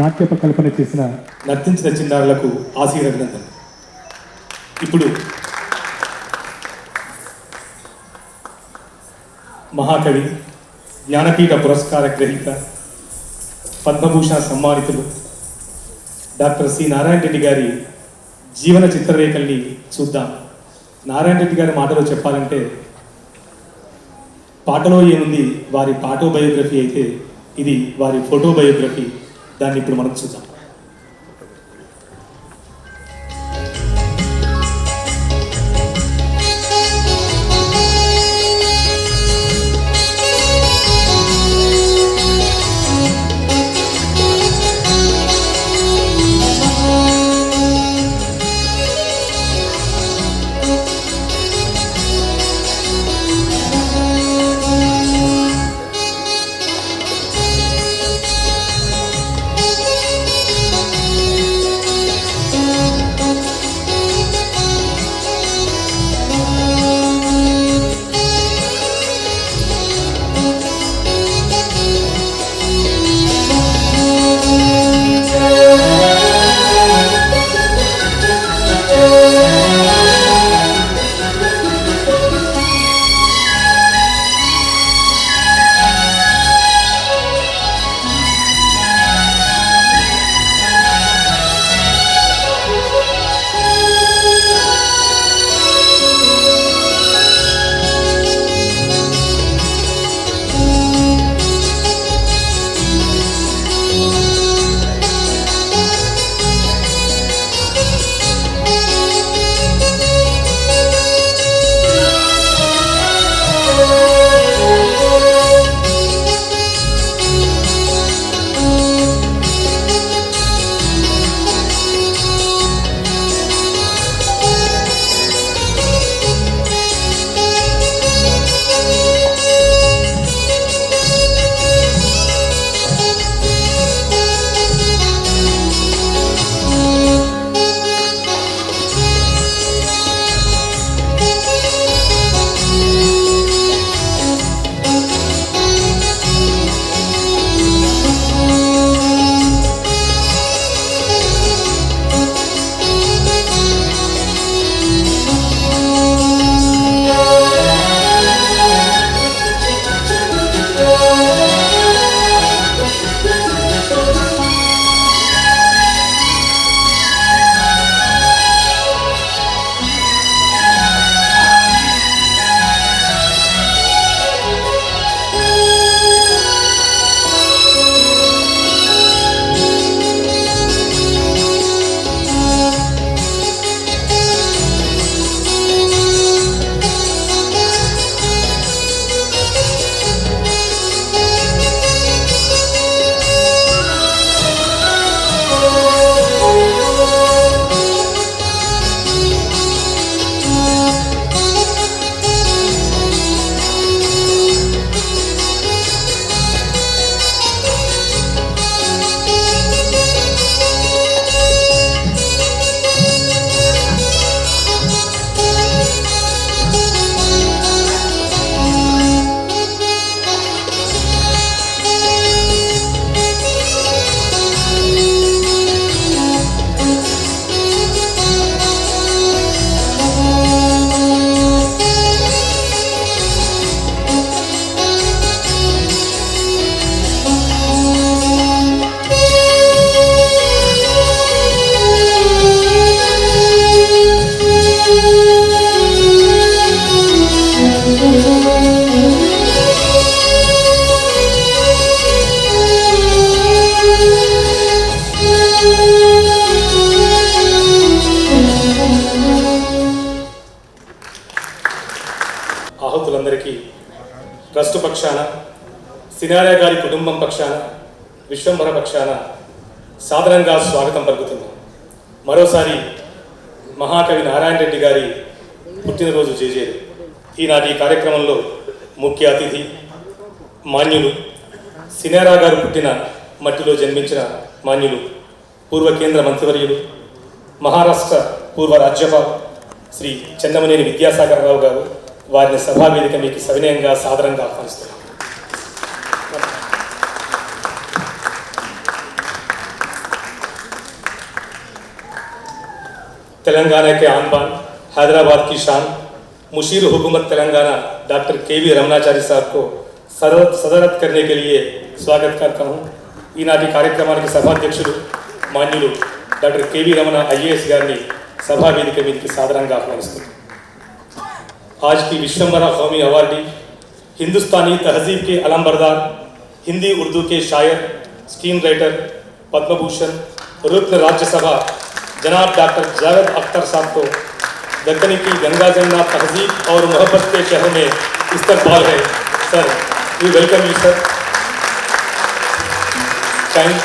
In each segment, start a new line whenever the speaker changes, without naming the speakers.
నాట్యప కల్పన చేసిన
నర్తించిన చిన్నారులకు ఆశీర్వదనం. ఇప్పుడు మహాకవి, జ్ఞానపీఠ పురస్కార గ్రహీత, పద్మభూషణ సమ్మానితులు డాక్టర్ సి నారాయణ రెడ్డి గారి జీవన చిత్రరేఖల్ని చూద్దాం. నారాయణ రెడ్డి గారి మాటలో చెప్పాలంటే పాటలో ఏముంది వారి పాటోబయోగ్రఫీ అయితే ఇది వారి ఫోటోబయోగ్రఫీ. దాన్ని ఇప్పుడు మనం చూద్దాం. పక్షాన, సినారే గారి కుటుంబం పక్షాన, విశ్వంభర పక్షాన సాదరంగా స్వాగతం పలుకుతున్నాం. మరోసారి మహాకవి నారాయణ రెడ్డి గారి పుట్టినరోజు జేజేలు. ఈనాటి కార్యక్రమంలో ముఖ్య అతిథి మాన్యులు, సినారా గారు పుట్టిన మట్టిలో జన్మించిన మాన్యులు, పూర్వ కేంద్ర మంత్రివర్యులు, మహారాష్ట్ర పూర్వ రాజ్యపాల్ శ్రీ చెన్నమనేని విద్యాసాగర్ రావు గారు వారిని సభావేదిక మీకు సవినయంగా సాదరంగా ఆహ్వానిస్తున్నారు. तेलंगाना के आन बान, हैदराबाद की शान, मुशीर हुकूमत तेलंगाना डॉक्टर के.वी. रमणाचारी साहब को सदरत करने के लिए स्वागत करता हूँ. ఈనాటి కార్యక్రమానికి సభాధ్యక్షుడు మాన్యులు డాక్టర్ के.वी. रमण IAS గారిని సభా వేదిక మీదకి సాదరంగా ఆహ్వానిస్తున్నారు. आज की विश्वंभरा कौमी अवार्डी, हिंदुस्तानी तहजीब के अलमबरदार, हिंदी उर्दू के शायर, स्क्रीन राइटर, पद्म भूषण, रुकन राज्यसभा जनाब डॉक्टर जावेद अख्तर साहब को दक्कनी की गंगा जमुना तहजीब और मोहब्बत के शहर में इस्तकबाल है. Sir, we welcome you sir. Thank.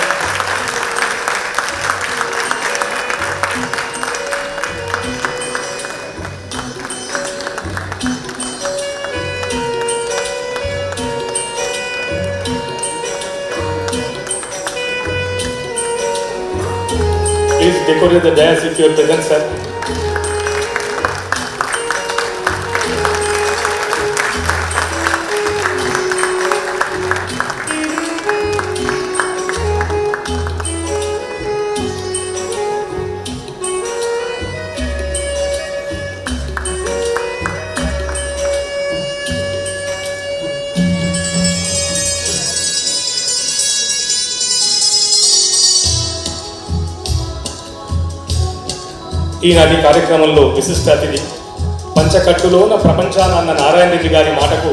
Please decorate the dais with your presence, sir. ఈనాటి కార్యక్రమంలో విశిష్ట అతిథి, పంచకట్టులోన ప్రపంచాన అన్న నారాయణ రెడ్డి గారి మాటకు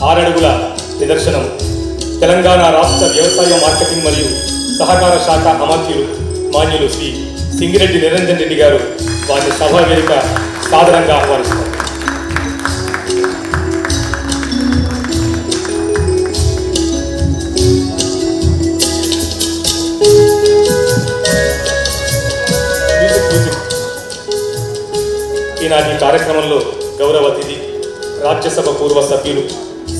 6 అడుగుల నిదర్శనం, తెలంగాణ రాష్ట్ర వ్యవసాయ మార్కెటింగ్ మరియు సహకార శాఖ అమాత్యులు మాన్యులు శ్రీ సింగిరెడ్డి నిరంజన్ రెడ్డి గారు వారిని సభా వేదిక సాదరంగా ఆహ్వానిస్తారు. ఈనాటి కార్యక్రమంలో గౌరవ అతిథి, రాజ్యసభ పూర్వ సభ్యులు,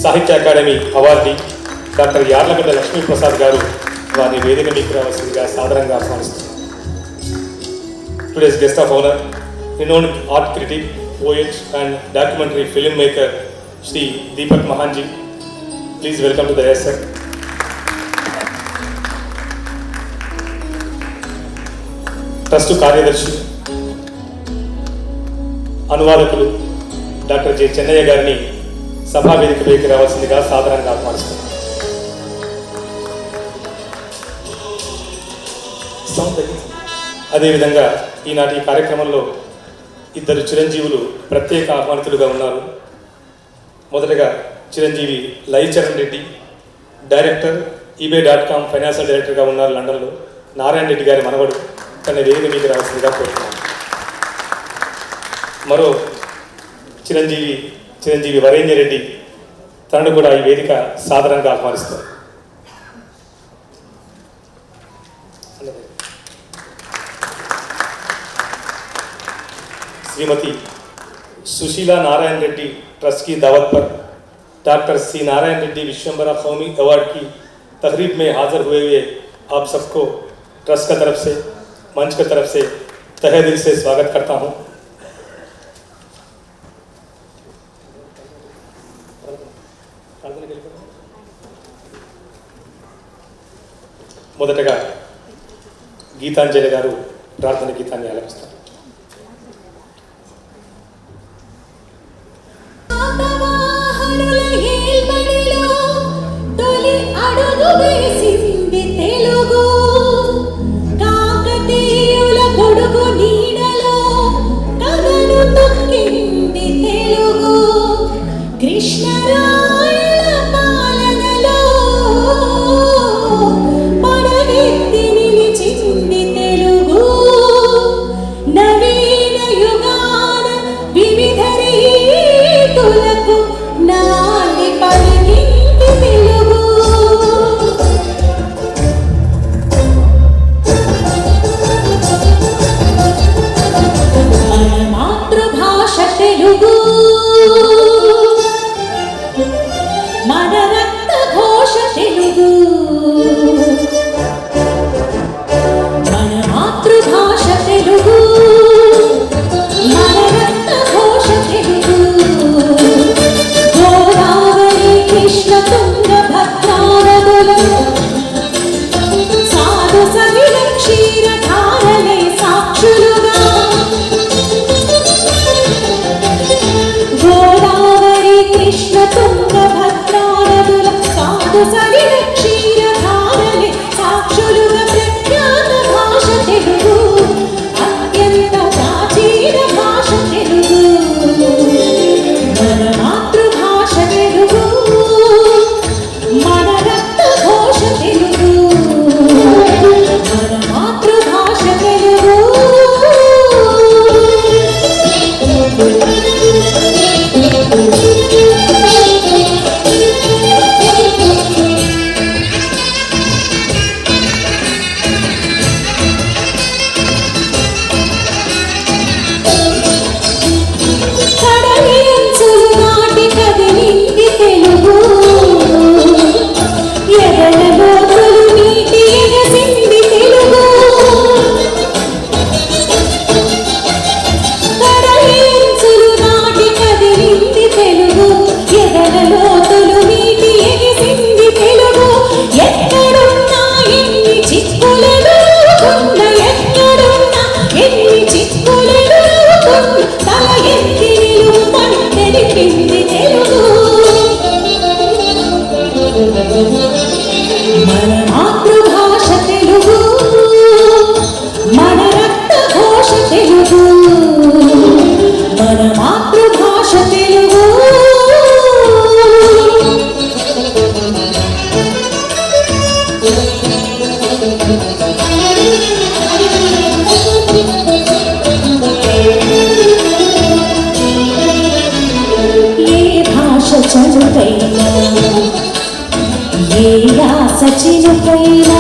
Sahitya academy awardee doctor Yarlagadda Lakshmi Prasad గారు వారిని వేదిక మీకు రావాల్సిందిగా సాదరంగా ఆహ్వానిస్తున్నారు. Today's guest of honour, renowned art critic, poet and documentary filmmaker Shri Deepak Mahanji. Please welcome to the dais, sir. Trust కార్యదర్శి, అనువాదకులు డాక్టర్ జె చెన్నయ్య గారిని సభా వేదికపైకి రావాల్సిందిగా సాదరంగా ఆహ్వానిస్తున్నారు. అదేవిధంగా ఈనాటి కార్యక్రమంలో ఇద్దరు చిరంజీవులు ప్రత్యేక ఆహ్వానితులుగా ఉన్నారు. మొదటగా Chiranjeevi Laicharan Reddy, director eBay.com financial డైరెక్టర్గా ఉన్నారు లండన్లో. నారాయణ రెడ్డి గారి మనవడు తన వేదిక మీకు రావాల్సిందిగా కోరుతున్నాను. మరో చిరంజీవి వరేణ్య రెడ్డి, తనను కూడా ఈ వేదిక సాదరంగా ఆహ్వానిస్తారు. श्रीमती सुशीला नारायण रेड्डी ट्रस्ट की दावत पर डॉक्टर सी नारायण रेड्डी विश्वंभरा कौमी अवार्ड की तकरीब में हाजिर हुए आप सबको ट्रस्ट की तरफ से, मंच की तरफ से तहे दिल से स्वागत करता हूँ. మొదటగా గీతాంజలి గారు ప్రార్థన గీతాన్ని ఆలపిస్తారు.
నాలి పలికింది తుంగభద్రానదుల సాధు సలిల క్షీరధారలే సాక్షులుగా ప్రఖ్యాత భాష తెలుగు, అత్యంత ప్రాచీన భాష తెలుగు, మన మాతృభాష తెలుగు, మన రక్త ఘోష తెలుగు, మన మాతృభాష తెలుగు. కడలించులు నాటి కదిలింది తెలుగు, ఎదలలో తొలి నీటి ఎగసింది తెలుగు, కడలించులు నాటి కదిలింది తెలుగు, ఎదలలో తొలి నీటి ఎగసింది తెలుగు. ఎక్కడున్నా ఎన్ని చిక్కులెదురుకున్న, ఎక్కడున్నా ఎన్ని చిక్కులెదురుకున్న, తల ఎత్తి నిలువుమని తెలిపింది తెలుగు, మన మాతృభాష తెలుగు, మన రక్త ఘోష తెలుగు, మన మాతృభాష తెలుగు. ఏ భాష చదువైనా, ఏ యాస చినుకైనా,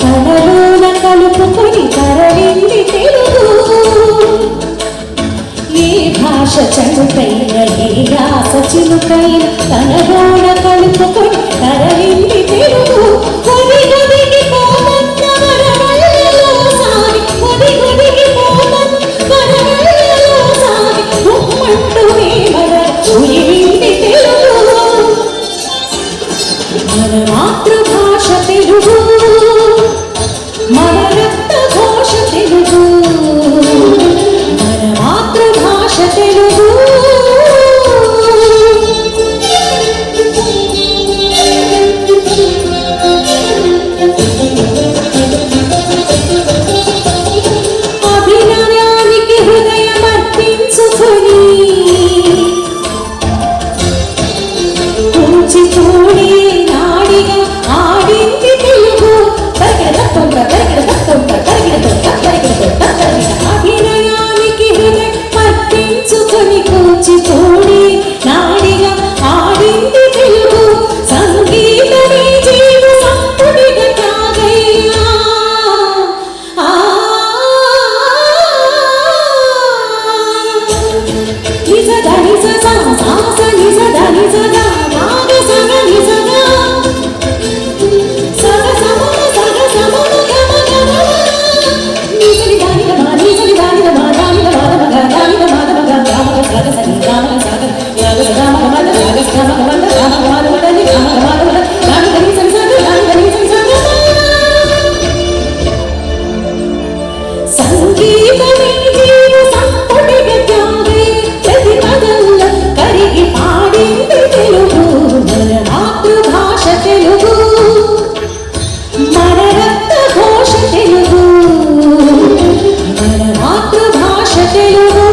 తనలోన కలుపుకొని తరలింది తెలుగు. ఏ భాష చదువైనా, ఏ యాస చినుకైనా, తనలోన కలుపుకొని తరలింది తెలుగు. ఒదిగొదిగి పోతన్న వరవళ్ళలో సాగి, ఒదిగొదిగి పోతన్న వరవళ్ళలో సాగి, ఉమ్మంటూ వేమల ఉరిమింది తెలుగు, మన మాతృభాష తెలుగు, మన రక్త ఘోష తెలుగు, మన మాతృభాష తెలుగు. అభినయానికి హృదయమర్పించుకొని కూచిపూడి నాడిగా ఆడింది తెలుగు, అభినయానికి హృదయమర్పించుకొని కూచిపూడి నాడిగా ఆడింది తెలుగు. సంగీతమే జీవ సంపుటిగా తాగయ్యా, నిజ ధని స సాస నిజ ధని స నాగ సగ నిజ సగ సమన సగ సమన గమ గమ నిజలి దాని గమ నిజలి దాని గమ దాని గమ గమ దాని గమ గమ గమ సగ సని గమ సగ యాగ గమ గమ సగ గమ గమ గమ గమ గమ గమ గమ దాని గని సని సగ దాని గని సని సగ. సంగీతమే జీవ సంపుటిగా తాగే ప్రతి పదంలో కరిగి పాడింది తెలుగు, మన మాతృభాష తెలుగు, మన రక్త ఘోష తెలుగు, మన మాతృభాష తెలుగు.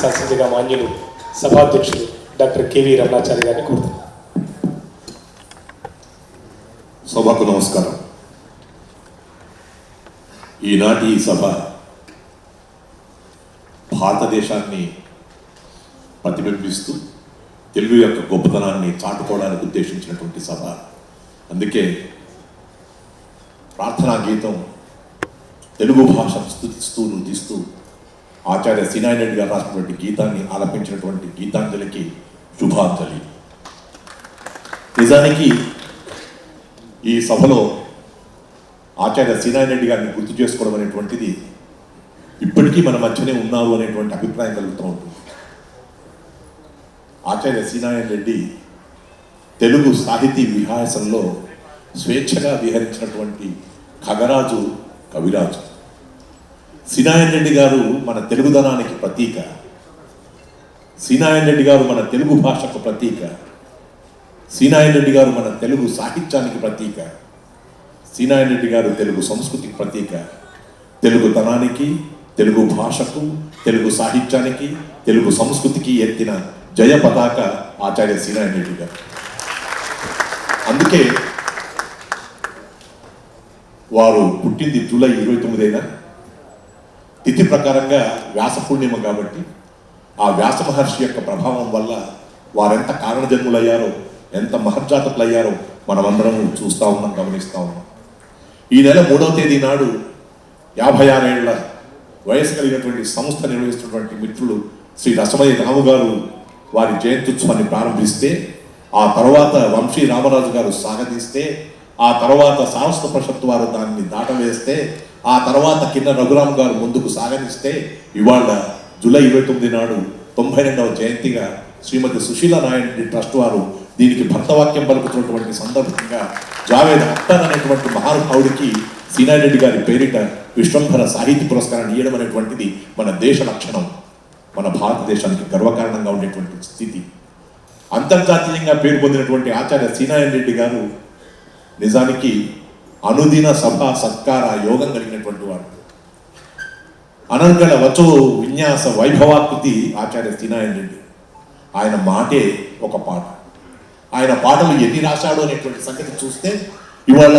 ఆశీర్వదించాల్సిందిగా మాన్యులు సభాధ్యక్షులు డాక్టర్ కేవీ రమణాచారి గారిని కోరుతున్నాను.
సభకు నమస్కారం. ఈనాటి ఈ సభ భారతదేశాన్ని ప్రతిబింబిస్తూ తెలుగు యొక్క గొప్పతనాన్ని చాటుకోవడానికి ఉద్దేశించినటువంటి సభ. అందుకే ప్రార్థనా గీతం తెలుగు భాషను స్తుతిస్తూ నృతిస్తూ ఆచార్య శ్రీనారాయణ రెడ్డి గారు రాసినటువంటి గీతాన్ని ఆలపించినటువంటి గీతాంజలికి శుభాంజలి. నిజానికి ఈ సభలో ఆచార్య శ్రీనారాయణ రెడ్డి గారిని గుర్తు చేసుకోవడం అనేటువంటిది ఇప్పటికీ మన మధ్యనే ఉన్నారు అనేటువంటి అభిప్రాయం కలుగుతూ ఉంటుంది. ఆచార్య శ్రీనారాయణ రెడ్డి తెలుగు సాహితీ విహాసంలో స్వేచ్ఛగా విహరించినటువంటి ఖగరాజు, కవిరాజు. శ్రీనారాయణ రెడ్డి గారు మన తెలుగుదనానికి ప్రతీక. శ్రీనారాయణ రెడ్డి గారు మన తెలుగు భాషకు ప్రతీక. శ్రీనారాయణ రెడ్డి గారు మన తెలుగు సాహిత్యానికి ప్రతీక. శ్రీనారాయణ రెడ్డి గారు తెలుగు సంస్కృతికి ప్రతీక. తెలుగుతనానికి, తెలుగు భాషకు, తెలుగు సాహిత్యానికి, తెలుగు సంస్కృతికి ఎత్తిన జయ పతాక ఆచార్య శ్రీనారాయణ రెడ్డి గారు. అందుకే వారు పుట్టింది జూలై 29న, తిథి ప్రకారంగా వ్యాస పూర్ణిమ కాబట్టి ఆ వ్యాస మహర్షి యొక్క ప్రభావం వల్ల వారెంత కారణజన్ములయ్యారో, ఎంత మహర్జాతకులయ్యారో మనమందరం చూస్తూ ఉన్నాం, గమనిస్తూ ఉన్నాం. ఈ నెల 3వ తేదీ నాడు 56 ఏళ్ల వయసు కలిగినటువంటి సంస్థ నిర్వహిస్తున్నటువంటి మిత్రులు శ్రీ రసమయ్య రాము గారు వారి జయంత్యుత్సవాన్ని ప్రారంభిస్తే, ఆ తర్వాత వంశీ రామరాజు గారు స్వాగతిస్తే, ఆ తర్వాత సారస్వత పరిషత్ వారు దాన్ని దాటవేస్తే, ఆ తర్వాత కింద రఘురామ్ గారు ముందుకు సాగనిస్తే, ఇవాళ జూలై 29 నాడు 92వ జయంతిగా శ్రీమతి సుశీల నారాయణ ట్రస్ట్ వారు దీనికి భర్తవాక్యం పలుకుతున్నటువంటి సందర్భంగా జావేద్ అఖ్తర్ అనేటువంటి మహానుభావుడికి శ్రీనారాయణ రెడ్డి గారి పేరిట విశ్వంభర సాహిత్య పురస్కారాన్ని ఇవ్వడం అనేటువంటిది మన దేశ లక్షణం, మన భారతదేశానికి గర్వకారణంగా ఉండేటువంటి స్థితి. అంతర్జాతీయంగా పేరు పొందినటువంటి ఆచార్య శ్రీనారాయణ రెడ్డి గారు నిజానికి అనుదిన సభ సత్కార యోగం కలిగినటువంటి వాడు. అనర్గళ వచో విన్యాస వైభవాకృతి ఆచార్య శ్రీనారాయణ రెడ్డి. ఆయన మాటే ఒక పాట. ఆయన పాటలు ఎన్ని రాశాడు అనేటువంటి సంగతి చూస్తే, ఇవాళ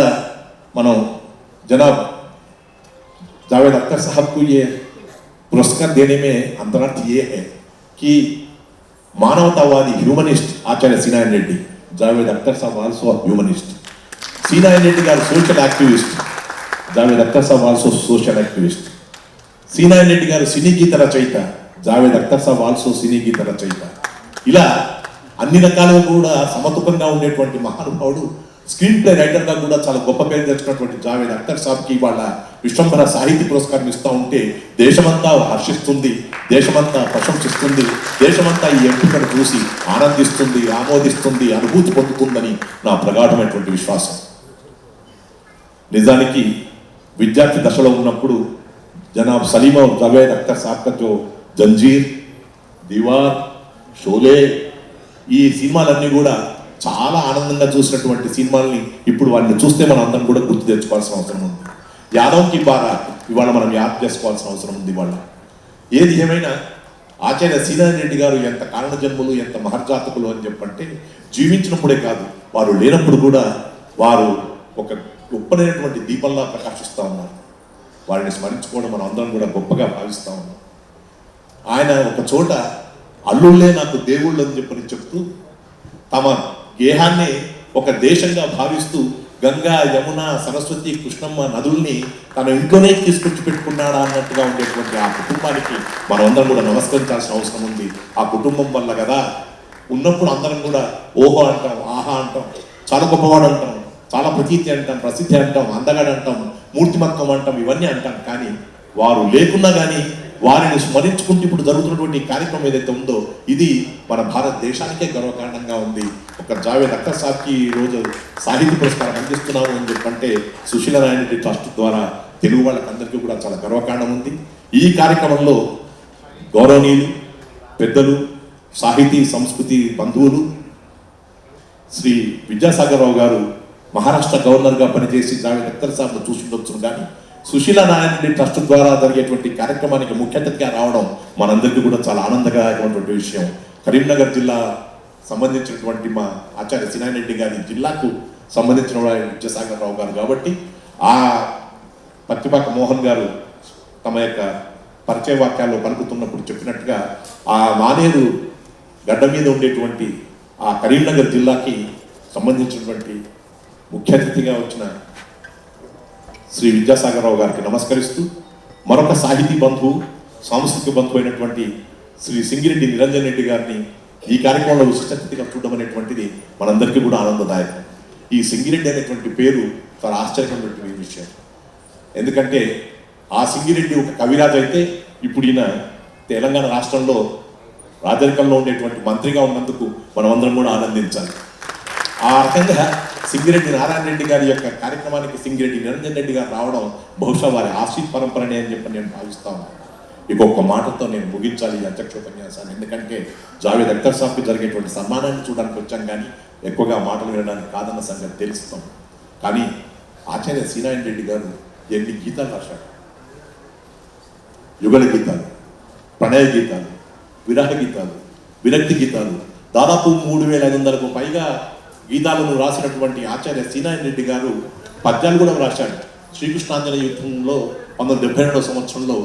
మనం జనాబ్ जावेद अख्तर साहब को ये पुरस्कार देने में अंतरार्थ ये है कि मानवतावादी humanist Acharya Sri Narayana Reddy, Javed Akhtar sahab also humanist, Sri Narayana Reddy गाరు social activist, Javed Akhtar saab also social activist, Sri Narayana Reddy గారు సినీ గీత రచయిత, జావేద్ అఖ్తర్ సాబ్ ఆల్సో సినీ గీత రచయిత. ఇలా అన్ని రకాలుగా కూడా సమతుకంగా ఉండేటువంటి మహానుభావుడు. స్క్రీన్ ప్లే రైటర్గా కూడా చాలా గొప్ప పేరు తెచ్చుకున్నటువంటి జావేద్ అఖ్తర్ సాబ్కి వాళ్ళ విశ్వంభర సాహిత్య పురస్కారం ఇస్తూ ఉంటే దేశమంతా హర్షిస్తుంది, దేశమంతా ప్రశంసిస్తుంది, దేశమంతా ఈ ఎంపికను చూసి ఆనందిస్తుంది, ఆమోదిస్తుంది, అనుభూతి పొందుతుందని నా ప్రగాఢమైనటువంటి విశ్వాసం. నిజానికి విద్యార్థి దశలో ఉన్నప్పుడు జనాబ్ సలీం और जावेद अख्तर साहब का जो జంజీర్, దీవార్, షోలే ఈ సినిమాలన్నీ కూడా చాలా ఆనందంగా చూసినటువంటి సినిమాల్ని ఇప్పుడు వాటిని చూస్తే మనం అందరం కూడా గుర్తు తెచ్చుకోవాల్సిన అవసరం ఉంది. యాదవ్ కి బారాత్ ఇవాళ మనం యాద్ చేసుకోవాల్సిన అవసరం ఉంది. ఇవాళ ఏది ఏమైనా ఆచార్య శ్రీనారాయణ రెడ్డి గారు ఎంత కారణ జన్ములు, ఎంత మహర్జాతకులు అని చెప్పంటే జీవించినప్పుడే కాదు, వారు లేనప్పుడు కూడా వారు ఒక గొప్పనైనటువంటి దీపంలా ప్రకాశిస్తూ ఉన్నారు. వారిని స్మరించుకోవడం మనం అందరం కూడా గొప్పగా భావిస్తూ ఉన్నాం. ఆయన ఒక చోట అల్లుళ్ళే నాకు దేవుళ్ళు అని చెప్పని చెప్తూ తమ గేహాన్ని ఒక దేశంగా భావిస్తూ గంగా, యమున, సరస్వతి, కృష్ణమ్మ నదుల్ని తన ఇంట్లోనే తీసుకొచ్చి పెట్టుకున్నాడా అన్నట్టుగా ఉండేటువంటి ఆ కుటుంబానికి మనం అందరం కూడా నమస్కరించాల్సిన అవసరం ఉంది. ఆ కుటుంబం వల్ల కదా ఉన్నప్పుడు అందరం కూడా ఓహో అంటాం, ఆహా అంటాం, చాలా గొప్పవాడు అంటాం, చాలా ప్రతీతి అంటాం, ప్రసిద్ధి అంటాం, అందగాడు అంటాం, మూర్తిమత్వం అంటాం, ఇవన్నీ అంటాం. కానీ వారు లేకున్నా కానీ వారిని స్మరించుకుంటూ ఇప్పుడు జరుగుతున్నటువంటి కార్యక్రమం ఏదైతే ఉందో ఇది మన భారతదేశానికే గర్వకారణంగా ఉంది. ఒక జావేద్ అఖ్తర్ సాబ్కి ఈరోజు సాహిత్య పురస్కారం అందిస్తున్నాము అని చెప్పంటే సుశీల నారాయణ రెడ్డి ట్రస్ట్ ద్వారా తెలుగు వాళ్ళకందరికీ కూడా చాలా గర్వకారణం ఉంది. ఈ కార్యక్రమంలో గౌరవనీయులు, పెద్దలు, సాహితీ సంస్కృతి బంధువులు, శ్రీ విద్యాసాగర్ రావు గారు మహారాష్ట్ర గవర్నర్గా పనిచేసి జావేద్ అఖ్తర్ సాబ్ను చూసి ఉండొచ్చు. కానీ సుశీల నారాయణ రెడ్డి ట్రస్ట్ ద్వారా జరిగేటువంటి కార్యక్రమానికి ముఖ్య అతిథిగా రావడం మనందరికీ కూడా చాలా ఆనందకరమైనటువంటి విషయం. కరీంనగర్ జిల్లా సంబంధించినటువంటి మా ఆచార్య సినాయన రెడ్డి గారి జిల్లాకు సంబంధించిన విద్యాసాగర్ రావు గారు కాబట్టి ఆ పత్తిపాక మోహన్ గారు తమ యొక్క పరిచయ వాక్యాల్లో పలుకుతున్నప్పుడు చెప్పినట్టుగా ఆ మానేరు గడ్డ మీద ఉండేటువంటి ఆ కరీంనగర్ జిల్లాకి సంబంధించినటువంటి ముఖ్య అతిథిగా వచ్చిన శ్రీ విద్యాసాగర్ రావు గారికి నమస్కరిస్తూ మరొక సాహితీ బంధువు సాంస్కృతిక బంధువు అయినటువంటి శ్రీ సింగిరెడ్డి నిరంజన్ రెడ్డి గారిని ఈ కార్యక్రమంలో విశిష్ట అతిథిగా చూడడం అనేటువంటిది మనందరికీ కూడా ఆనందదాయకం. ఈ సింగిరెడ్డి అనేటువంటి పేరు చాలా ఆశ్చర్యమైనటువంటి విషయం. ఎందుకంటే ఆ సింగిరెడ్డి ఒక కవిరాజు అయితే ఇప్పుడు ఈయన తెలంగాణ రాష్ట్రంలో రాజరికంలో ఉండేటువంటి మంత్రిగా ఉన్నందుకు మనమందరం కూడా ఆనందించాలి. ఆ రకంగా సింగిరెడ్డి నారాయణ రెడ్డి గారి యొక్క కార్యక్రమానికి సింగిరెడ్డి నిరంజన్ రెడ్డి గారు రావడం బహుశా వారి ఆశీర్ పరంపరనే అని చెప్పి నేను భావిస్తాను. ఇంకొక మాటతో నేను ముగించాలి ఈ అధ్యక్ష ఉపన్యాసాన్ని. ఎందుకంటే జావేద్ అఖ్తర్ సాబ్కి జరిగేటువంటి సన్మానాన్ని చూడడానికి వచ్చాం కానీ ఎక్కువగా మాటలు వినడానికి కాదన్న సంగతి తెలుస్తాం. కానీ ఆచార్య సినాయన రెడ్డి గారు ఎన్ని గీతాలు రాశారు. యుగళ గీతాలు, ప్రణయ గీతాలు, విరహ గీతాలు, విరక్తి గీతాలు, దాదాపు 3500కు పైగా గీతాలను రాసినటువంటి ఆచార్య సినాయన రెడ్డి గారు పద్యాలు కూడా రాశాడు. శ్రీకృష్ణాంజన యుద్ధంలో 1972వ సంవత్సరంలో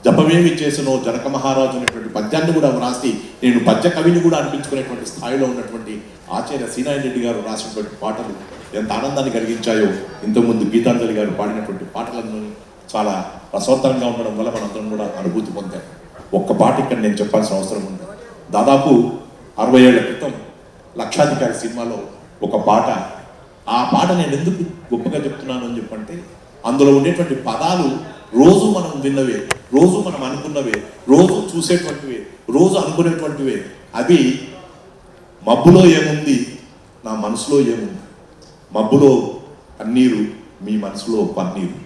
జపమేమి చేసినో జనక మహారాజు అనేటువంటి పద్యాన్ని కూడా రాసి నేను పద్య కవిని కూడా అనిపించుకునేటువంటి స్థాయిలో ఉన్నటువంటి ఆచార్య సినాయన రెడ్డి గారు రాసినటువంటి పాటలు ఎంత ఆనందాన్ని కలిగించాయో ఇంతకుముందు గీతాంజలి గారు పాడినటువంటి పాటలను చాలా రసవత్తరంగా ఉండడం వల్ల మనందరం కూడా అనుభూతి పొందాం. ఒక్క పాట ఇక్కడ నేను చెప్పాల్సిన అవసరం ఉంది. దాదాపు 60 ఏళ్ల క్రితం లక్షాధికారి సినిమాలో ఒక పాట, ఆ పాట నేను ఎందుకు గొప్పగా చెప్తున్నాను అని చెప్పంటే అందులో ఉండేటువంటి పదాలు రోజు మనం విన్నవే, రోజు మనం అనుకున్నవే, రోజు చూసేటువంటివే, రోజు అనుకునేటువంటివే. అవి మబ్బులో ఏముంది నా మనసులో ఏముంది, మబ్బులో కన్నీరు మీ మనసులో పన్నీరు,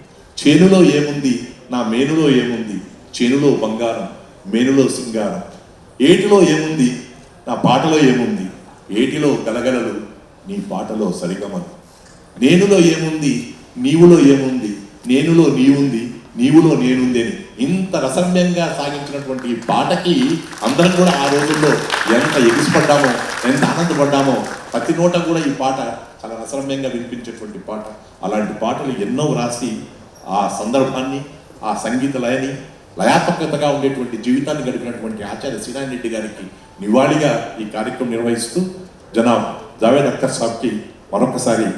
చేనులో ఏముంది నా మేనులో ఏముంది, చేనులో బంగారం మేనులో సింగారం, ఏటిలో ఏముంది నా పాటలో ఏముంది, ఏటిలో గలగలలు నీ పాటలో సరిగమలు, నేనులో ఏముంది నీవులో ఏముంది, నేనులో నీవుంది నీవులో నేనుంది అని ఇంత రసమ్యంగా సాగించినటువంటి ఈ పాటకి అందరం కూడా ఆ రోజుల్లో ఎంత ఎగిసిపడ్డామో, ఎంత ఆనందపడ్డామో. ప్రతి నోట కూడా ఈ పాట చాలా రసరమ్యంగా వినిపించేటువంటి పాట. అలాంటి పాటలు ఎన్నో రాసి ఆ సందర్భాన్ని, ఆ సంగీత లయని, లయాత్మకతగా ఉండేటువంటి జీవితాన్ని గడిపినటువంటి ఆచార్య సినాయన రెడ్డి గారికి నివాళిగా ఈ కార్యక్రమం నిర్వహిస్తూ జనాబ్ జావేద్ అఖ్తర్ సాబ్ की మరొకసారి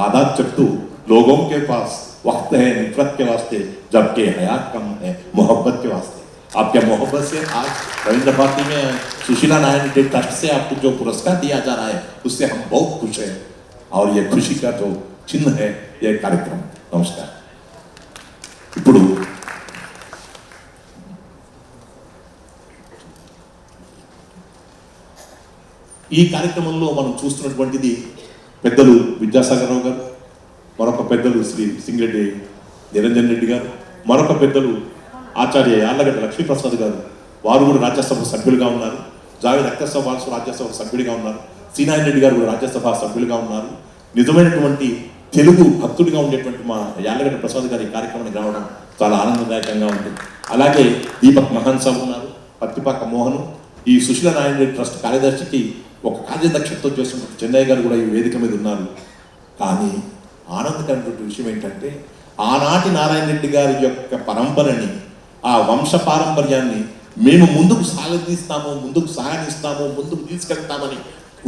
आदाब చెప్తూ लोगों के पास वक्त है नफरत के वास्ते जबकि हयात कम है मोहब्बत के वास्ते। आपके मोहब्बत से आज रविंद्र भारती में सुशीला नारायण रेड्डी ट्रस्ट से आपको जो पुरस्कार दिया जा रहा है उससे हम बहुत खुश हैं और ये खुशी का जो चिन्ह है ये कार्यक्रम। नमस्कार। ఇప్పుడు ఈ కార్యక్రమంలో మనం చూస్తున్నటువంటిది పెద్దలు విద్యాసాగర్ రావు గారు, మరొక పెద్దలు శ్రీ సింగిరెడ్డి నిరంజన్ రెడ్డి గారు, మరొక పెద్దలు ఆచార్య యార్లగడ్డ లక్ష్మీప్రసాద్ గారు. వారు కూడా రాజ్యసభ సభ్యులుగా ఉన్నారు. జావేద్ అఖ్తర్ సాబ్ వాల్స్ రాజ్యసభ సభ్యుడిగా ఉన్నారు. సినాయన రెడ్డి గారు కూడా రాజ్యసభ సభ్యులుగా ఉన్నారు. నిజమైనటువంటి తెలుగు భక్తుడిగా ఉండేటువంటి మా యార్లగడ్డ ప్రసాద్ గారి కార్యక్రమానికి రావడం చాలా ఆనందదాయకంగా ఉంటుంది. అలాగే దీపక్ మహాన్ సాబ్ ఉన్నారు, పత్తిపాక మోహన్, ఈ సుశీల నారాయణ రెడ్డి ట్రస్ట్ కార్యదర్శికి ఒక కార్యదక్షతతో చేస్తున్న చెన్నయ్య గారు కూడా ఈ వేదిక మీద ఉన్నారు. కానీ ఆనందకరమైనటువంటి విషయం ఏంటంటే ఆనాటి నారాయణ రెడ్డి గారి యొక్క పరంపరని, ఆ వంశ పారంపర్యాన్ని మేము ముందుకు సాగదీస్తాము, ముందుకు సాగనిస్తాము, ముందుకు తీసుకెళ్తామని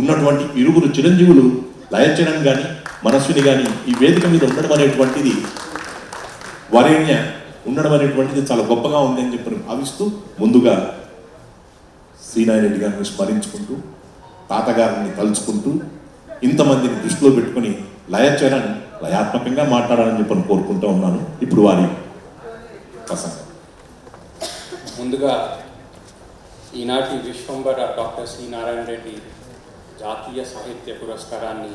ఉన్నటువంటి ఇరుగురు చిరంజీవులు లయచరణ్ కానీ మనస్విని కానీ ఈ వేదిక మీద ఉండడం అనేటువంటిది, వరేణ్య ఉండడం అనేటువంటిది చాలా గొప్పగా ఉంది అని చెప్పి భావిస్తూ ముందుగా శ్రీనారాయణ రెడ్డి గారిని స్మరించుకుంటూ, తాతగారిని తలుచుకుంటూ, ఇంతమందిని దృష్టిలో పెట్టుకుని లయచరణ్ లయాత్మకంగా మాట్లాడాలని చెప్పని కోరుకుంటూ ఉన్నాను. ఇప్పుడు వారి ప్రసంగం.
ముందుగా ఈనాటి విశ్వంబర డాక్టర్ శ్రీ నారాయణ రెడ్డి జాతీయ సాహిత్య పురస్కారాన్ని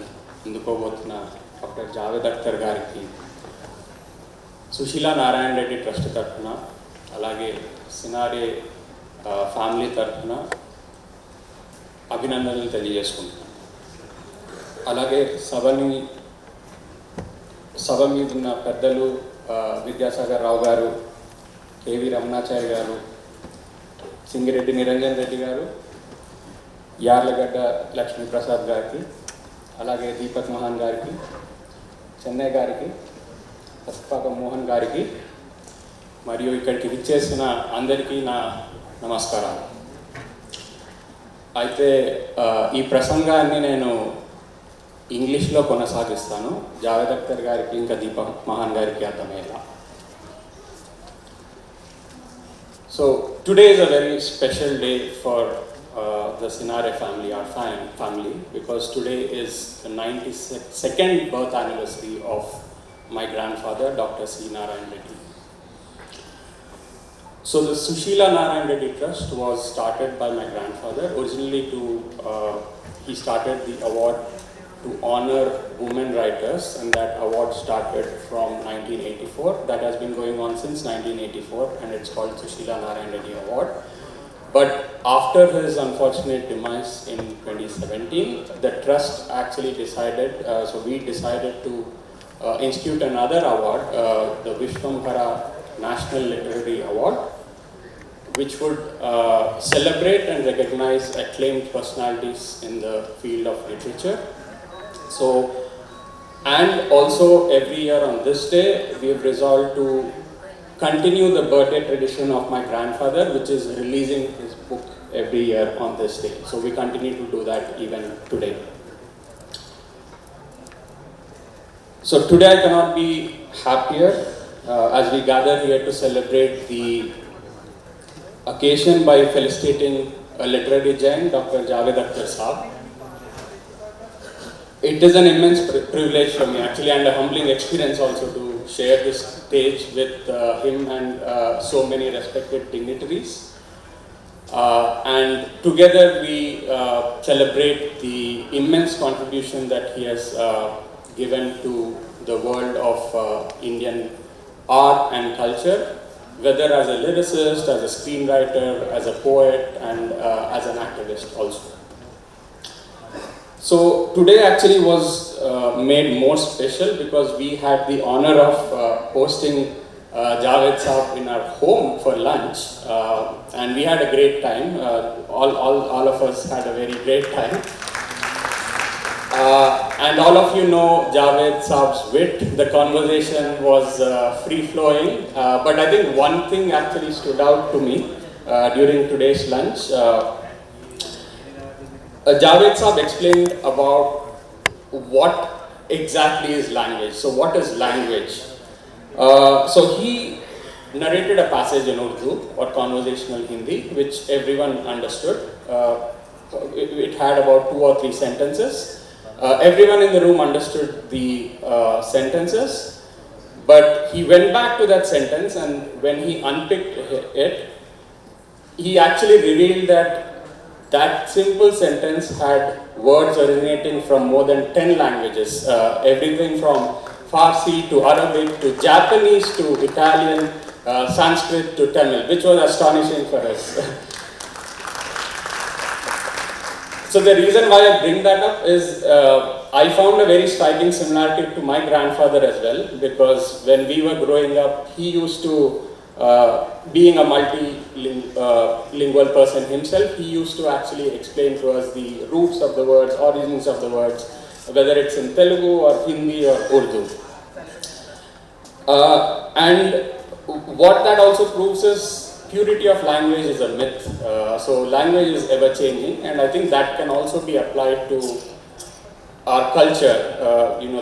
అందుకోబోతున్న డాక్టర్ జావేద్ అఖ్తర్ గారికి సుశీల నారాయణ రెడ్డి ట్రస్ట్ తరఫున, అలాగే సినారే ఫ్యామిలీ తరఫున అభినందనలు తెలియజేసుకుంటున్నాను. అలాగే సభ మీద ఉన్న పెద్దలు, విద్యాసాగర్ రావు గారు, కేవి రమణాచారి గారు, సింగిరెడ్డి నిరంజన్ రెడ్డి గారు, యార్లగడ్డ లక్ష్మీప్రసాద్ గారికి, అలాగే దీపక్ మహాన్ గారికి, చెన్నై గారికి, పసుపాక మోహన్ గారికి, మరియు ఇక్కడికి విచ్చేసిన అందరికీ నా నమస్కారాలు. అయితే ఈ ప్రసంగాన్ని నేను ఇంగ్లీష్లో కొనసాగిస్తాను, జావేద్ అఖ్తర్ గారికి ఇంకా దీపక్ మహాన్ గారికి అర్థమయ్యేలా. So today is a very special day for the Sinare family, our family, because today is the 92nd birth anniversary of my grandfather, Dr. C. Narayan Reddy. So the Sushila Narayan Reddy Trust was started by my grandfather, originally he started the award to honor women writers, and that award started from 1984. That has been going on since 1984, and it's called Sushila Narayan Reddy Award. But after his unfortunate demise in 2017, the trust actually decided, so we decided to institute another award, the Vishwambhara National Literary Award, which would celebrate and recognize acclaimed personalities in the field of literature. So, and also every year on this day, we have resolved to continue the birthday tradition of my grandfather, which is releasing his book every year on this day. So we continue to do that even today. So today I cannot be happier as we gather here to celebrate the occasion by felicitating a literary giant, Dr. Javed Akhtar Saab. It is an immense privilege for me actually, and a humbling experience also, to share this stage with him and so many respected dignitaries. And together we celebrate the immense contribution that he has given to the world of Indian art and culture, whether as a lyricist, as a screenwriter, as a poet, and as an activist also. So today actually was made more special because we had the honor of hosting Javed Saab in our home for lunch, and we had a great time. All of us had a very great time. And all of you know Javed Saab's wit. The conversation was free-flowing, but I think one thing actually stood out to me during today's lunch. Javed Saab explained about what exactly is language. So what is language? So he narrated a passage in Urdu or conversational Hindi, which everyone understood. It had about 2 or 3 sentences. Everyone in the room understood the sentences, but he went back to that sentence, and when he unpicked it, he actually revealed that that simple sentence had words originating from more than 10 languages, everything from Farsi to Arabic to Japanese to Italian, Sanskrit to Tamil, which was astonishing for us. So the reason why I bring that up is I found a very striking similarity to my grandfather as well, because when we were growing up, he used to, being a multilingual person himself, he used to actually explain to us the roots of the words, origins of the words, whether it's in Telugu or Hindi or Urdu. And what that also proves is purity of language is a myth. So language is ever changing, and I think that can also be applied to our culture.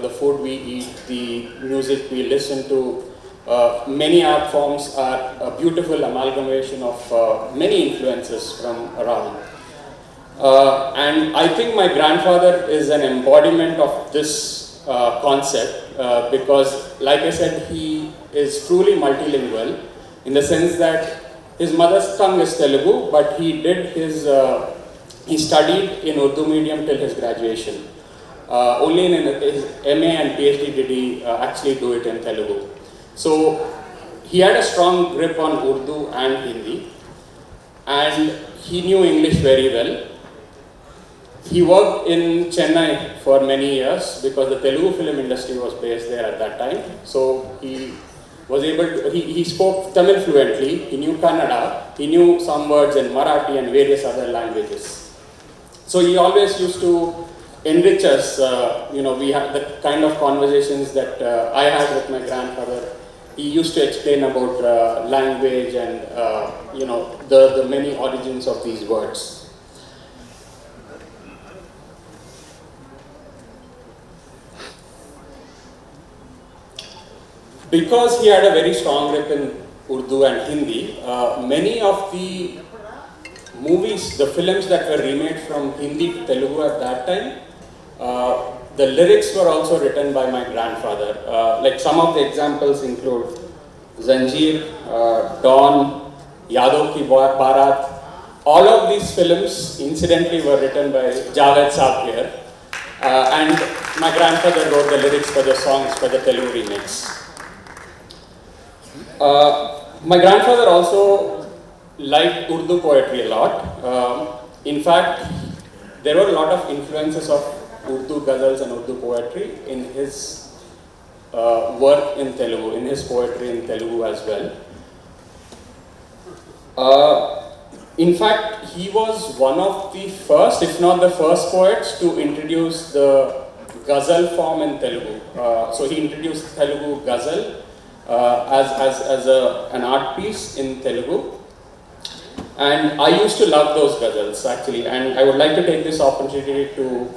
The food we eat, the music we listen to, many art forms are a beautiful amalgamation of many influences from around. And I think my grandfather is an embodiment of this concept because, like I said, he is truly multilingual in the sense that his mother's tongue is Telugu, but he studied in Urdu medium till his graduation. Only in his MA and PhD did he actually do it in Telugu. So he had a strong grip on Urdu and Hindi, and he knew English very well. He worked in Chennai for many years because the Telugu film industry was based there at that time. So he was able to, he spoke Tamil fluently, he knew Kannada, he knew some words in Marathi and various other languages. So he always used to enrich us, we had the kind of conversations that I had with my grandfather. He used to explain about language and, the many origins of these words. Because he had a very strong grip in Urdu and Hindi, many of the movies, the films that were remade from Hindi to Telugu at that time, the lyrics were also written by my grandfather. Like some of the examples include Zanjeer, Dawn, Yadav Ki Barat. All of these films, incidentally, were written by Javed Saab here. And my grandfather wrote the lyrics for the songs for the Telugu remix. My grandfather also liked Urdu poetry a lot. In fact, there were a lot of influences of Urdu ghazals and Urdu poetry in his work in Telugu, in his poetry in Telugu as well. In fact, he was one of the first, if not the first poets to introduce the ghazal form in Telugu. So he introduced Telugu ghazal as an art piece in Telugu. And I used to love those ghazals actually, and I would like to take this opportunity to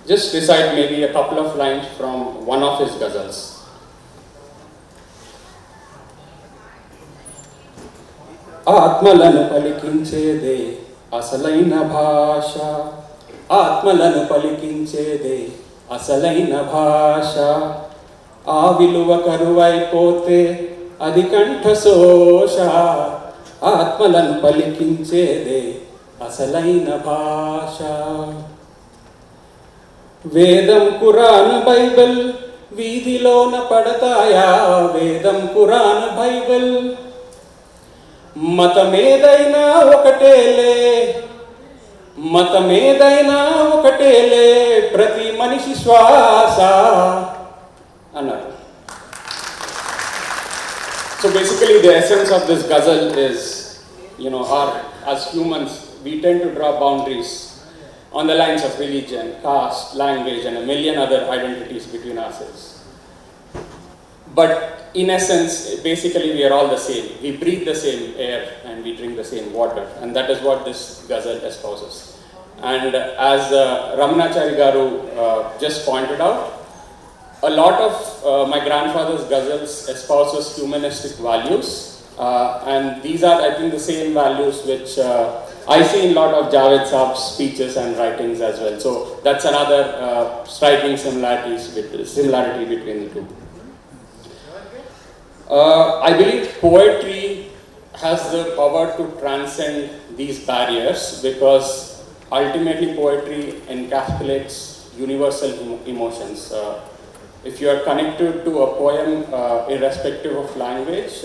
just recite maybe a couple of lines from one of his ghazals. ఆత్మలను పలికించేదే అసలైన భాష, ఆత్మలను పలికించేదే అసలైన భాష, ఆ విలువ కరువైపోతే అది కంఠశోష, ఆత్మలను పలికించేదే అసలైన భాష. వేదం ఖురాన్ బైబిల్ వీధిలోన పడతాయా, వేదం ఖురాన్ బైబిల్ మతమేదైనా ఒకటేలే, మతమేదైనా ఒకటేలే, ప్రతి మనిషి శ్వాస అన్నారు. So basically the essence of this ghazal is, as humans, we tend to draw boundaries on the lines of religion, caste, language, and a million other identities between ourselves. But in essence, basically we are all the same. We breathe the same air and we drink the same water, and that is what this ghazal espouses. And as Ramanachari Garu just pointed out, a lot of my grandfather's ghazals espouses humanistic values, and these are, I think, the same values which I see in a lot of Javed Saab's speeches and writings as well. So that's another striking similarity between the two. I believe poetry has the power to transcend these barriers because ultimately poetry encapsulates universal emotions. If you are connected to a poem irrespective of language,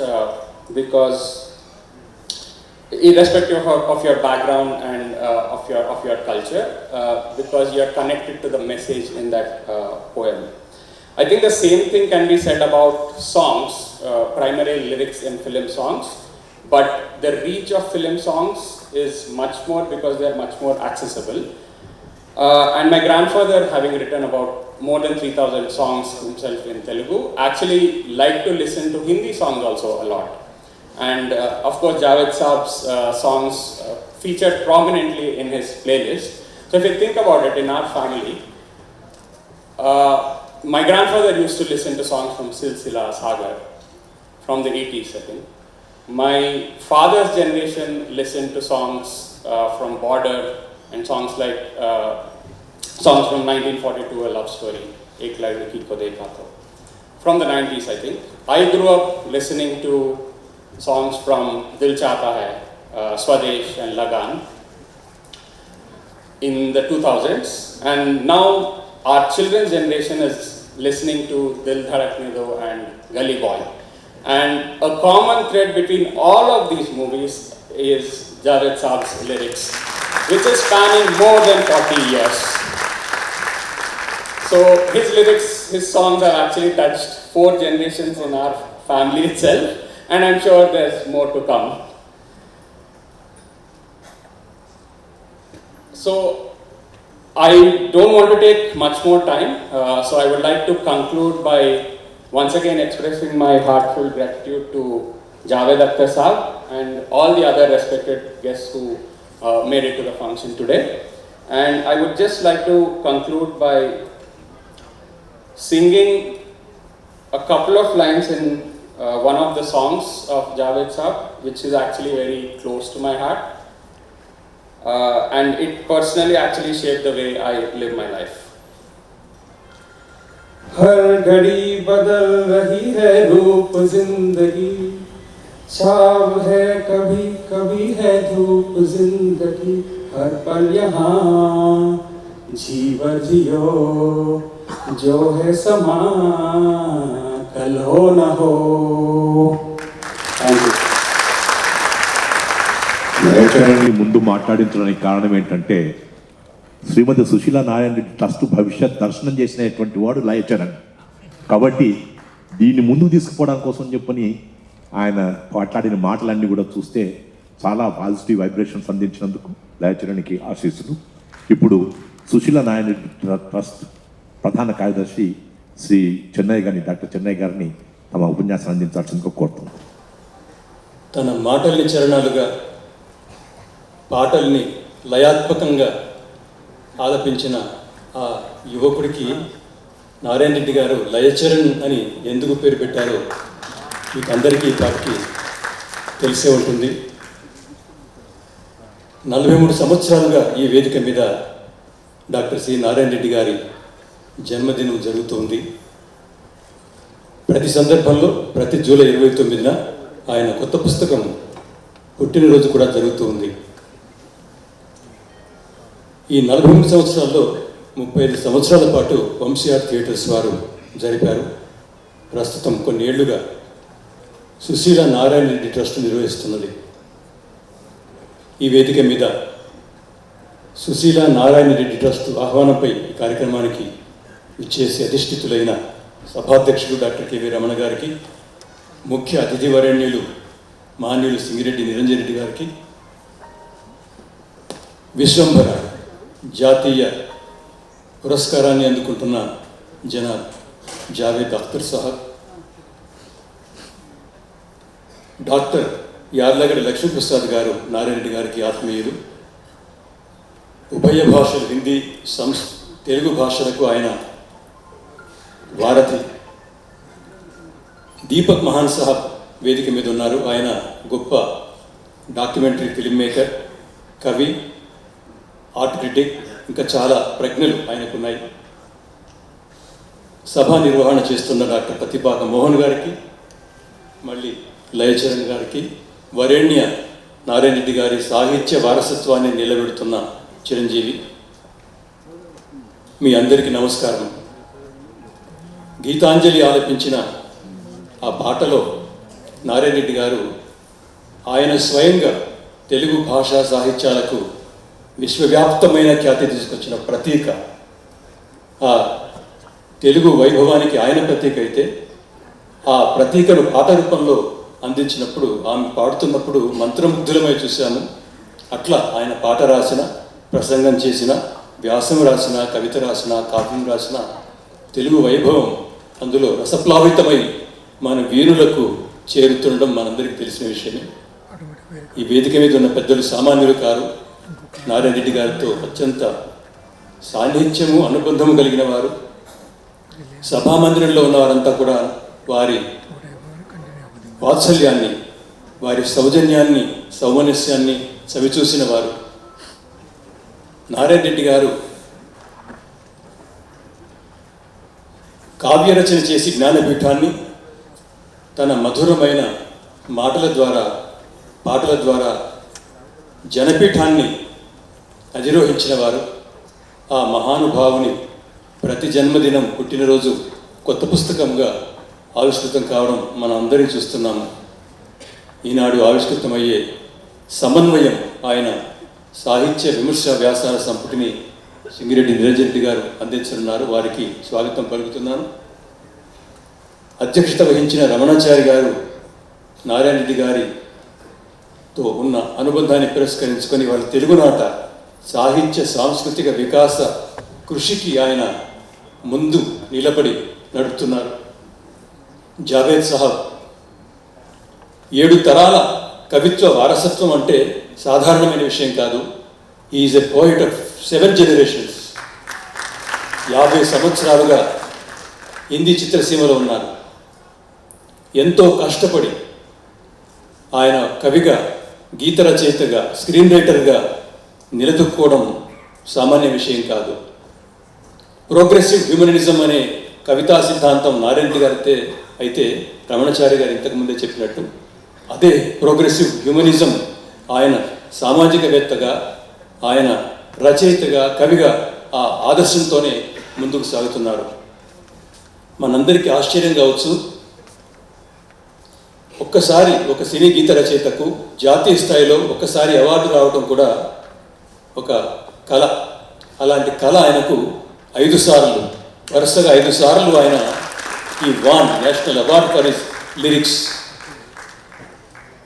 because irrespective of your background and of your culture, because you are connected to the message in that poem. I think the same thing can be said about songs, primarily lyrics in film songs, but the reach of film songs is much more because they are much more accessible. And my grandfather, having written about more than 3,000 songs himself in Telugu, actually liked to listen to Hindi songs also a lot. And of course, Javed Saab's songs featured prominently in his playlist. So if you think about it, in our family, my grandfather used to listen to songs from Silsila, Sagar, from the 80s, I think. My father's generation listened to songs from Border and songs like songs from 1942, A Love Story, Ek Ladki Ko Dekha Tho, from the 90s, I think. I grew up listening to songs from Dil Chahta Hai, Swadesh and Lagan in the 2000s, and now our children's generation is listening to Dil Dhadakne Do and Gully Boy. And a common thread between all of these movies is Javed Saab's lyrics, which is spanning more than 40 years. So his lyrics, his songs have actually touched 4 generations in our family itself, and I'm sure there's more to come. So I don't want to take much more time, so I would like to conclude by once again expressing my heartfelt gratitude to Javed Akhtar Saab and all the other respected guests who made it to the function today. And I would just like to conclude by singing a couple of lines in one of the songs of Javed Saab, which is actually very close to my heart. And it personally actually shaped the way I live my life. हर घड़ी बदल रही है रूप जिंदगी, छाव है कभी कभी है धूप जिंदगी, हर पल यहाँ जीवन जियो, जो है समा कल हो न हो. Thank you.
లయచరణ్ని ముందు మాట్లాడించడానికి కారణం ఏంటంటే శ్రీమతి సుశీలా నారాయణ రెడ్డి ట్రస్ట్ భవిష్యత్ దర్శనం చేసినటువంటి వాడు లయచరణ్ కాబట్టి దీన్ని ముందుకు తీసుకుపోవడం కోసం చెప్పని ఆయన మాట్లాడిన మాటలన్నీ కూడా చూస్తే చాలా పాజిటివ్ వైబ్రేషన్స్ అందించినందుకు లయచరణ్కి ఆశీస్సులు. ఇప్పుడు సుశీలా నారాయణ రెడ్డి ట్రస్ట్ ప్రధాన కార్యదర్శి శ్రీ చెన్నయ్య గారిని డాక్టర్ చెన్నయ్య గారిని తమ ఉపన్యాసం అందించాల్సిందిగా కోరుతున్నాం.
తన మాటల్ని చరణాలుగా పాటల్ని లయాత్మకంగా ఆలపించిన ఆ యువకుడికి నారాయణ రెడ్డి గారు లయచరణ్ అని ఎందుకు పేరు పెట్టారో మీకు అందరికీ ఈ పాటకి తెలిసే ఉంటుంది. 43 సంవత్సరాలుగా ఈ వేదిక మీద డాక్టర్ సి నారాయణ రెడ్డి గారి జన్మదినం జరుగుతుంది. ప్రతి సందర్భంలో ప్రతి జూలై 29న ఆయన కొత్త పుస్తకం పుట్టినరోజు కూడా జరుగుతుంది. ఈ 43 సంవత్సరాల్లో 35 సంవత్సరాల పాటు వంశీఆర్ థియేటర్స్ వారు జరిపారు. ప్రస్తుతం కొన్ని ఏళ్లుగా సుశీలా నారాయణ రెడ్డి ట్రస్ట్ నిర్వహిస్తున్నది. ఈ వేదిక మీద సుశీలా నారాయణ రెడ్డి ట్రస్ట్ ఆహ్వానంపై ఈ కార్యక్రమానికి ఇచ్చేసి అధిష్ఠితులైన సభాధ్యక్షుడు డాక్టర్ కెవి రమణ గారికి, ముఖ్య అతిథి వరేణ్యులు మాన్యులు సింగిరెడ్డి నిరంజన్ రెడ్డి గారికి, విశ్వంభర జాతీయ పురస్కారాన్ని అందుకుంటున్న జనాబ్ జావేద్ అఖ్తర్ సాహబ్, డాక్టర్ యార్లగడ్డ లక్ష్మీప్రసాద్ గారు నారాయణ రెడ్డి గారికి ఆత్మీయులు, ఉభయ భాషలు హిందీ తెలుగు భాషలకు ఆయన వారధి. దీపక్ మహాన్ సాహబ్ వేదిక మీద ఉన్నారు. ఆయన గొప్ప డాక్యుమెంటరీ ఫిల్మ్ మేకర్, కవి, ఆర్ట్ క్రిటిక్, ఇంకా చాలా ప్రజ్ఞలు ఆయనకున్నాయి. సభా నిర్వహణ చేస్తున్న డాక్టర్ పతిపాక మోహన్ గారికి, మళ్ళీ లయచరణ్ గారికి, వరేణ్య నారాయణ రెడ్డి గారి సాహిత్య వారసత్వాన్ని నిలబెడుతున్న చిరంజీవి, మీ అందరికీ నమస్కారం. గీతాంజలి ఆలపించిన ఆ పాటలో నారాయణ రెడ్డి గారు ఆయన స్వయంగా తెలుగు భాషా సాహిత్యాలకు విశ్వవ్యాప్తమైన ఖ్యాతి తీసుకొచ్చిన ప్రతీక. ఆ తెలుగు వైభవానికి ఆయన ప్రతీక అయితే ఆ ప్రతీకను పాట రూపంలో అందించినప్పుడు, ఆమె పాడుతున్నప్పుడు మంత్రముగ్ధులమై చూశాము. అట్లా ఆయన పాట రాసిన, ప్రసంగం చేసిన, వ్యాసం రాసిన, కవిత రాసిన, కావ్యం రాసిన తెలుగు వైభవం అందులో రసప్లావితమై మన వీరులకు చేరుతుండడం మనందరికీ తెలిసిన విషయమే. ఈ వేదిక మీద ఉన్న పెద్దలు సామాన్యులు కారు. నారాయణ రెడ్డి గారితో అత్యంత సాన్నిహిత్యము, అనుబంధము కలిగిన వారు. సభామందిరంలో ఉన్న వారంతా కూడా వారి వాత్సల్యాన్ని, వారి సౌజన్యాన్ని, సౌమనస్యాన్ని చవిచూసిన వారు. నారాయణ రెడ్డి గారు కావ్యరచన చేసి జ్ఞానపీఠాన్ని తన మధురమైన మాటల ద్వారా, పాటల ద్వారా జనపీఠాన్ని అధిరోహించిన వారు. ఆ మహానుభావుని ప్రతి జన్మదినం, పుట్టినరోజు కొత్త పుస్తకంగా ఆవిష్కృతం కావడం మనం అందరం చూస్తున్నాము. ఈనాడు ఆవిష్కృతమయ్యే సమన్వయం, ఆయన సాహిత్య విమర్శ వ్యాసాల సంపుటిని సింగిరెడ్డి నిరంజన్ రెడ్డి గారు అందించనున్నారు. వారికి స్వాగతం పలుకుతున్నాను. అధ్యక్షత వహించిన రమణాచారి గారు నారాయణ రెడ్డి గారితో ఉన్న అనుబంధాన్ని పురస్కరించుకొని వాళ్ళ తెలుగునాట సాహిత్య సాంస్కృతిక వికాస కృషికి ఆయన ముందు నిలబడి నడుపుతున్నారు. జావేద్ సాహబ్ 7 తరాల కవిత్వ వారసత్వం అంటే సాధారణమైన విషయం కాదు. Is a poet of 7 generations. 50 సంవత్సరాలుగా హిందీ చిత్రసీమలో ఉన్నారు. ఎంతో కష్టపడి ఆయన కవిగా, గీత రచయితగా, స్క్రీన్ రైటర్గా నిలదొక్కుకోవడం సామాన్య విషయం కాదు. ప్రోగ్రెసివ్ హ్యూమనిజం అనే కవితా సిద్ధాంతం నారాయణ గారితే అయితే రమణాచారి గారు ఇంతకుముందే చెప్పినట్టు అదే ప్రోగ్రెసివ్ హ్యూమనిజం ఆయన సామాజికవేత్తగా, ఆయన రచయితగా, కవిగా ఆ ఆదర్శంతోనే ముందుకు సాగుతున్నారు. మనందరికీ ఆశ్చర్యం కావచ్చు, ఒక్కసారి ఒక సినీ గీత రచయితకు జాతీయ స్థాయిలో ఒక్కసారి అవార్డు రావడం కూడా ఒక కళ. అలాంటి కళ ఆయనకు 5 సార్లు, వరుసగా 5 సార్లు ఆయన ఈ won national award for his lyrics.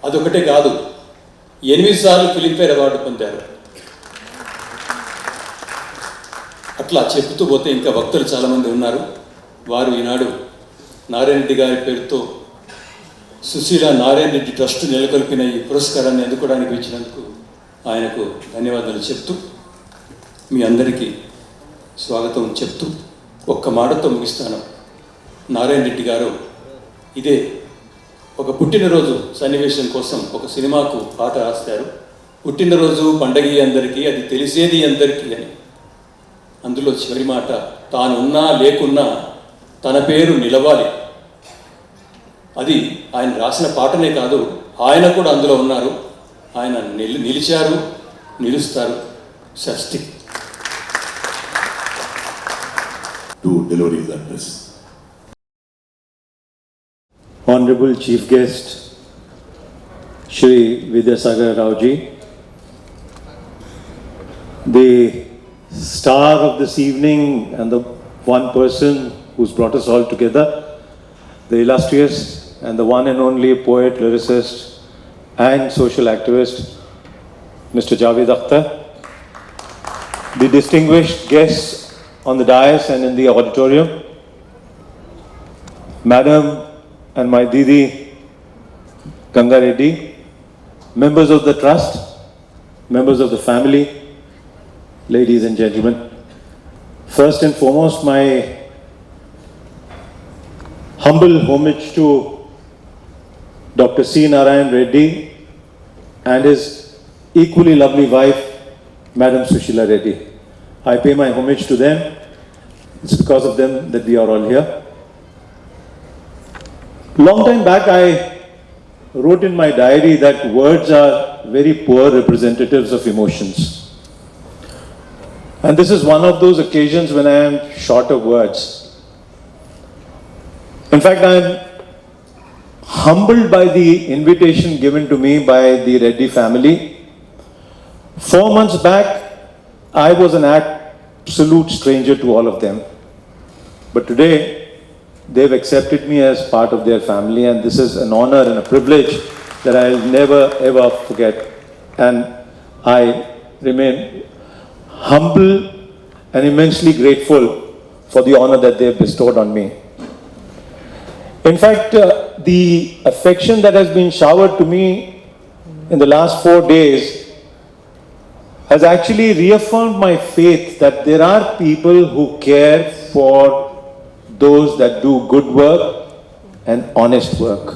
అదొకటే కాదు, 8 సార్లు ఫిలింఫేర్ అవార్డు పొందారు. అట్లా చెబుతూ పోతే ఇంకా వక్తలు చాలామంది ఉన్నారు. వారు ఈనాడు నారాయణ రెడ్డి గారి పేరుతో సుశీల నారాయణ రెడ్డి ట్రస్ట్ నెలకొల్పిన ఈ పురస్కారాన్ని అందుకోవడానికి వచ్చినందుకు ఆయనకు ధన్యవాదాలు చెప్తూ, మీ అందరికీ స్వాగతం చెప్తూ ఒక్క మాటతో ముగిస్తాను. నారాయణ రెడ్డి గారు ఇదే ఒక పుట్టినరోజు సన్నివేశం కోసం ఒక సినిమాకు పాట రాస్తారు. పుట్టినరోజు పండగ అందరికీ, అది తెలిసేది అందరికీ అని. అందులో చివరి మాట, తానున్నా లేకున్నా తన పేరు నిలవాలి. అది ఆయన రాసిన పాటనే కాదు, ఆయన కూడా అందులో ఉన్నారు. ఆయన నిలిచారు, నిలుస్తారు. షష్ఠి.
To deliver his address.
Honorable Chief Guest, Shri Vidyasagar Rao ji, the star of this evening and the one person who's brought us all together, the illustrious and the one and only poet, lyricist and social activist, Mr. Javed Akhtar, the distinguished guests on the dais and in the auditorium, Madam and my Didi Ganga Reddy, members of the trust, members of the family, ladies and gentlemen. First and foremost, my humble homage to Dr. C. Narayan Reddy and his equally lovely wife, Madam Sushila Reddy. I pay my homage to them. It's because of them that we are all here. Long time back, I wrote in my diary that words are very poor representatives of emotions. And this is one of those occasions when I am short of words. In fact, I am humbled by the invitation given to me by the Reddy family. 4 months back, I was an absolute stranger to all of them. But today, they've accepted me as part of their family, and this is an honor and a privilege that I'll never ever forget. And I remain humble and immensely grateful for the honor that they've bestowed on me. In fact, the affection that has been showered to me in the last 4 days has actually reaffirmed my faith that there are people who care for those that do good work and honest work.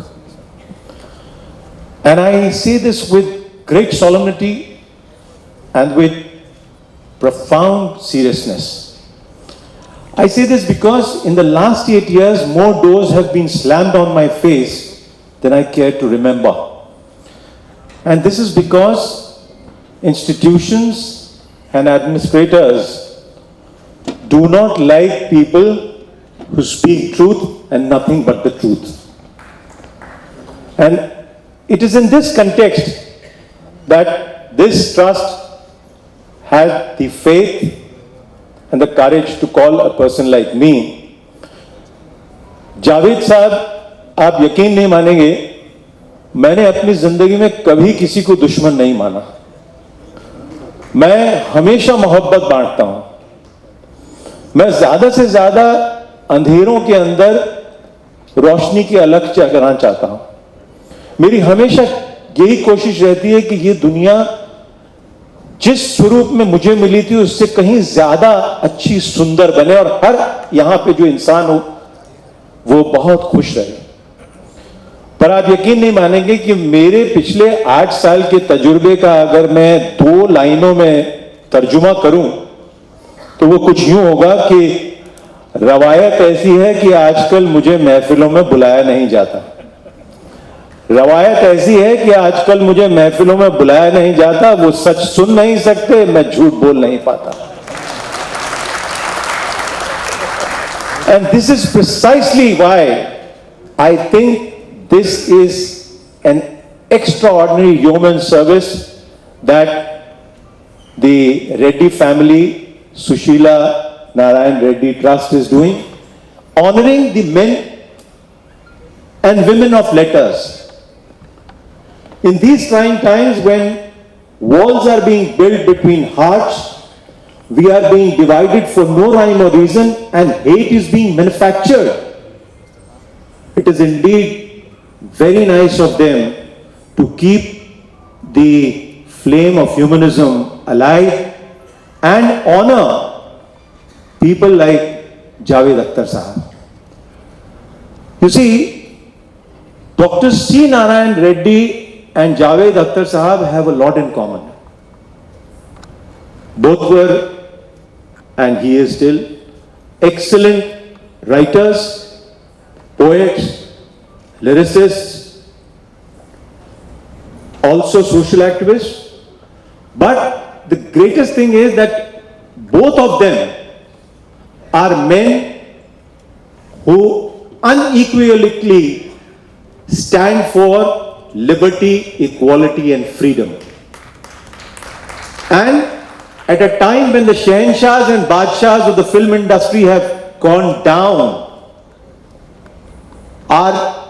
And I say this with great solemnity and with profound seriousness. I say this because in the last 8 years, more doors have been slammed on my face than I care to remember. And this is because institutions and administrators do not like people who speak truth and nothing but the truth. And it is in this context that this trust had the faith and the courage to call a person like me Javed साहब, आप यकीन नहीं मानेंगे, मैंने अपनी जिंदगी में कभी किसी को दुश्मन नहीं माना। मैं हमेशा मोहब्बत बांटता हूं। मैं ज्यादा से ज्यादा अंधेरों के अंदर रोशनी की अलग जगाना चाहता हूं। मेरी हमेशा यही कोशिश रहती है कि ये दुनिया जिस स्वरूप में मुझे मिली थी उससे कहीं ज्यादा अच्छी, सुंदर बने और हर यहां पे जो इंसान हो वो बहुत खुश रहे। पर आप यकीन नहीं मानेंगे कि मेरे पिछले 8 साल के तजुर्बे का अगर मैं 2 लाइनों में तर्जुमा करूं तो वो कुछ यूं होगा कि रवायत ऐसी है कि आजकल मुझे महफिलों में बुलाया नहीं जाता। रवायत ऐसी है कि आजकल मुझे महफिलों में बुलाया नहीं जाता। वो सच सुन नहीं सकते, मैं झूठ बोल नहीं पाता। And this is precisely why I think this is an extraordinary human service that the Reddy family, Sushila Narayan Reddy Trust is doing, honoring the men and women of letters. In these trying times when walls are being built between hearts, we are being divided for no rhyme or reason, and hate is being manufactured. It is indeed very nice of them to keep the flame of humanism alive and honor people like Javed Akhtar Sahab. You see, Dr. C. Narayan Reddy and Javed Akhtar Sahab have a lot in common. Both were, and he is still, excellent writers, poets, lyricists, also social activists. But the greatest thing is that both of them are men who unequivocally stand for liberty, equality and freedom. And at a time when the Shahenshahs and Badshahs of the film industry have gone down, are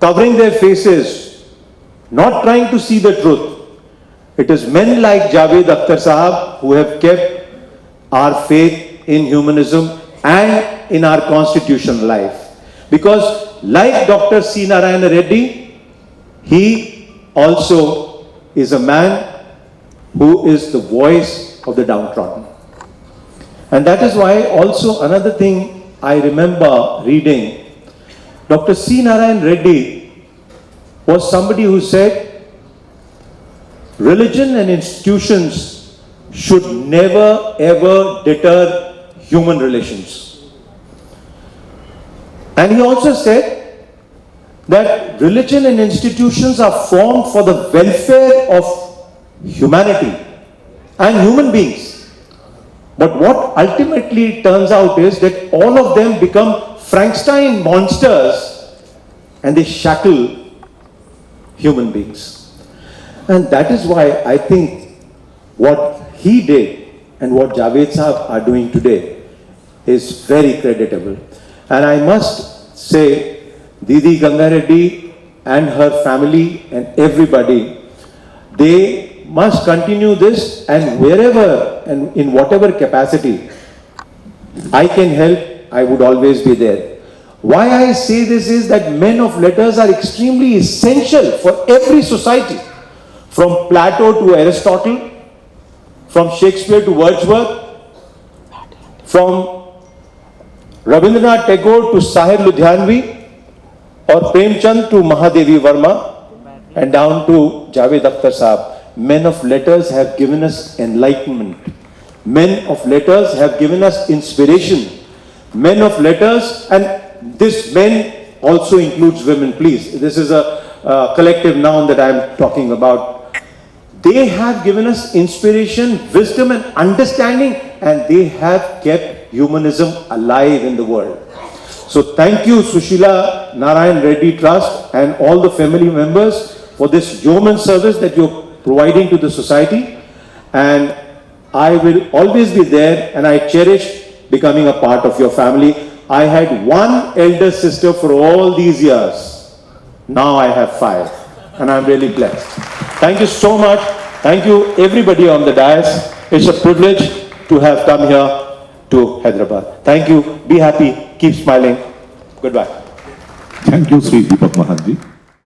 covering their faces, not trying to see the truth. It is men like Javed Akhtar Sahab who have kept our faith in humanism and in our constitutional life. Because like Dr. C. Narayana Reddy, he also is a man who is the voice of the downtrodden. And that is why also another thing I remember reading, Dr. C. Narayan Reddy was somebody who said, religion and institutions should never ever deter human relations. And he also said that religion and institutions are formed for the welfare of humanity and human beings. But what ultimately turns out is that all of them become Frankenstein monsters and they shackle human beings. And that is why I think what he did and what Javed Sahab are doing today is very creditable. And I must say, Didi Ganga Reddy and her family and everybody, they must continue this, and wherever and in whatever capacity I can help, I would always be there. Why I say this is that men of letters are extremely essential for every society, from Plato to Aristotle, from Shakespeare to Wordsworth, from Rabindranath Tagore to Sahir Ludhianvi, or Premchand to Mahadevi Verma, and down to Javed Akhtar Sahab. Men of letters have given us enlightenment. Men of letters have given us inspiration. Men of letters, and this men also includes women, please. This is a collective noun that I am talking about. They have given us inspiration, wisdom and understanding, and they have kept humanism alive in the world. So thank you, Sushila Narayan Reddy Trust and all the family members for this human service that you're providing to the society. And I will always be there, and I cherish becoming a part of your family. I had one elder sister for all these years. Now I have 5, and I'm really blessed. Thank you so much. Thank you everybody on the dais. It's a privilege to have come here to Hyderabad. Thank you. Be happy. Keep smiling. Goodbye.
Thank you Shri Deepak Mahan G.